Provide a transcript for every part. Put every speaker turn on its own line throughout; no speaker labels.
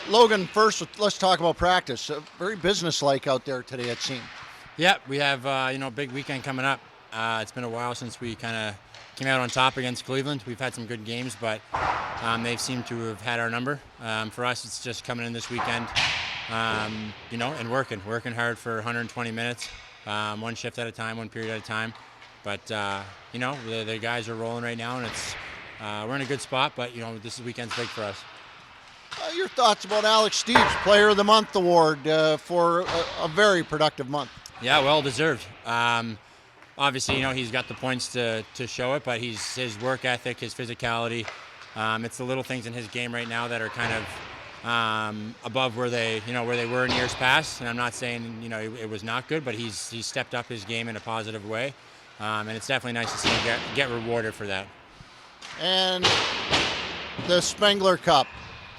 Logan, first, let's talk about practice. Very businesslike out there today, it seemed.
Yeah, we have a big weekend coming up. It's been a while since we kind of came out on top against Cleveland. We've had some good games, but they seem to have had our number. For us, it's just coming in this weekend, and working hard for 120 minutes, one shift at a time, one period at a time. But the guys are rolling right now, and we're in a good spot. But this weekend's big for us.
Your thoughts about Alex Steeves, Player of the Month award for a very productive month?
Yeah, well deserved. Obviously, he's got the points to show it, but his work ethic, his physicality, it's the little things in his game right now that are kind of above where they were in years past. And I'm not saying it was not good, but he's stepped up his game in a positive way, and it's definitely nice to see him get rewarded for that.
And the Spengler Cup,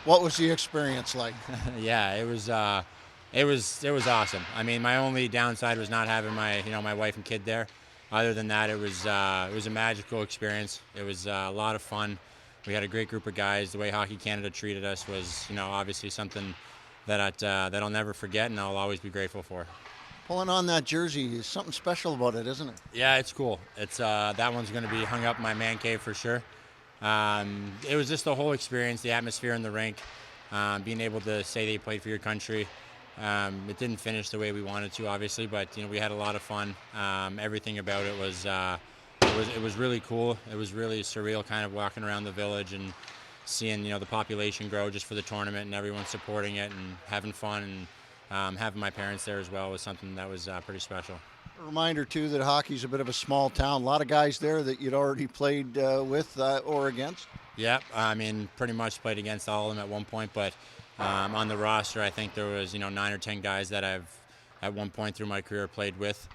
what was the experience like?
Yeah, it was awesome. I mean, my only downside was not having my wife and kid there. Other than that, it was a magical experience. It was a lot of fun. We had a great group of guys. The way Hockey Canada treated us was, obviously something that I'll never forget, and I'll always be grateful for.
Pulling on that jersey is something special about it, isn't it?
Yeah, it's cool. It's that one's going to be hung up in my man cave for sure. It was just the whole experience, the atmosphere in the rink, being able to say that you played for your country. It didn't finish the way we wanted to, obviously, but we had a lot of fun. Everything about it was really cool. It was really surreal, kind of walking around the village and seeing the population grow just for the tournament and everyone supporting it and having fun, and having my parents there as well was something that was pretty special.
A reminder, too, that hockey's a bit of a small town. A lot of guys there that you'd already played with or against?
Yeah, I mean, pretty much played against all of them at one point, but on the roster, I think there was 9 or 10 guys that I've at one point through my career played with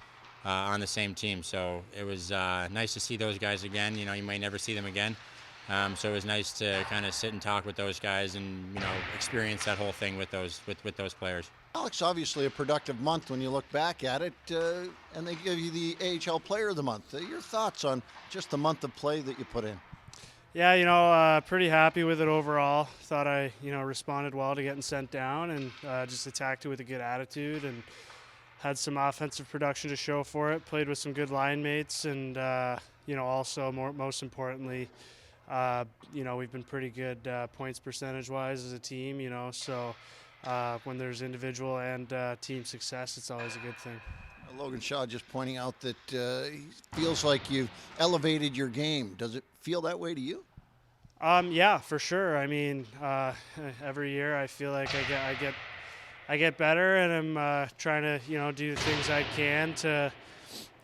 on the same team. So it was nice to see those guys again. You may never see them again. So it was nice to kind of sit and talk with those guys and experience that whole thing with those players.
Alex, obviously a productive month when you look back at it, and they give you the AHL Player of the Month. Your thoughts on just the month of play that you put in?
Yeah, pretty happy with it overall. Thought I, responded well to getting sent down and just attacked it with a good attitude and had some offensive production to show for it. Played with some good line mates and, also most importantly, we've been pretty good points percentage-wise as a team, so when there's individual and team success, it's always a good thing.
Logan Shaw just pointing out that he feels like you've elevated your game. Does it feel that way to you?
Yeah, for sure. I mean, every year I feel like I get better, and I'm trying to do the things I can to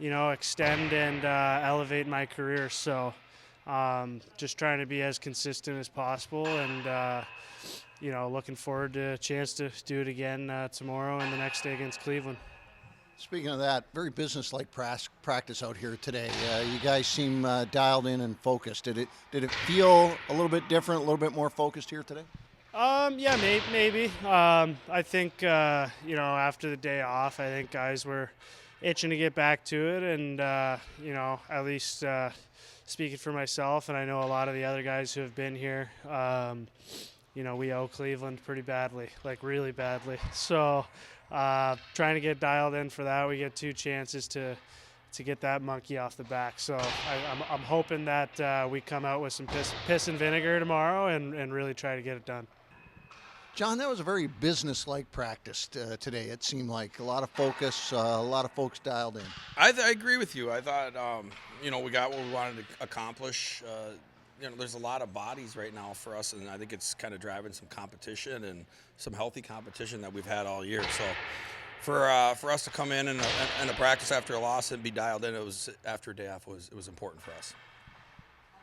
extend and elevate my career. So just trying to be as consistent as possible, and looking forward to a chance to do it again tomorrow and the next day against Cleveland.
Speaking of that, very business-like practice out here today. You guys seem dialed in and focused. Did it feel a little bit different, a little bit more focused here today?
Yeah, maybe. I think after the day off, I think guys were itching to get back to it, and at least speaking for myself, and I know a lot of the other guys who have been here. We owe Cleveland pretty badly, like really badly. So. Trying to get dialed in for that. We get 2 chances to get that monkey off the back. So I'm hoping that we come out with some piss and vinegar tomorrow and really try to get it done.
John, that was a very business-like practice today. It seemed like a lot of focus, a lot of folks dialed in.
I agree with you. I thought, we got what we wanted to accomplish. There's a lot of bodies right now for us, and I think it's kind of driving some competition and some healthy competition that we've had all year. So for us to come in and a practice after a loss and be dialed in, it was after a day off, it was important for us.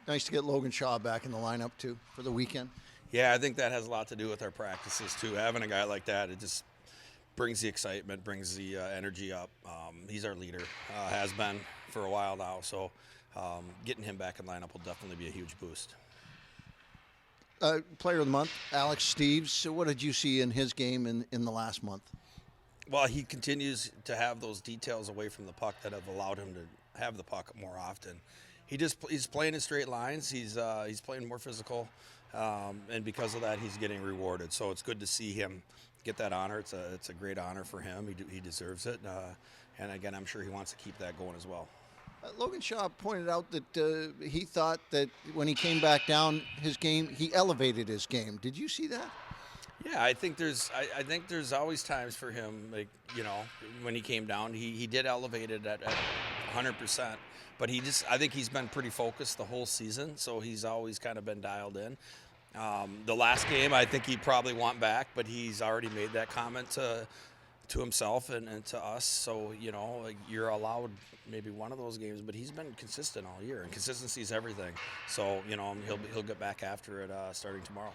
Nice to get Logan Shaw back in the lineup, too, for the weekend.
Yeah, I think that has a lot to do with our practices, too. Having a guy like that, it just brings the excitement, brings the energy up. He's our leader, has been for a while now, so getting him back in lineup will definitely be a huge boost.
Player of the month, Alex Steeves. So what did you see in his game in the last month?
Well, he continues to have those details away from the puck that have allowed him to have the puck more often. He's playing in straight lines. He's playing more physical. and because of that, he's getting rewarded. So it's good to see him get that honor. It's a great honor for him. He deserves it. And again, I'm sure he wants to keep that going as well.
Logan Shaw pointed out that he thought that when he came back down his game, he elevated his game. Did you see that?
Yeah, I think there's always times for him, like, you know, when he came down, he did elevate it at 100%. But I think he's been pretty focused the whole season, so he's always kind of been dialed in. The last game, I think he'd probably want back, but he's already made that comment to himself and to us. So, you know, like, you're allowed maybe one of those games, but he's been consistent all year, and consistency is everything. So, you know, he'll get back after it starting tomorrow.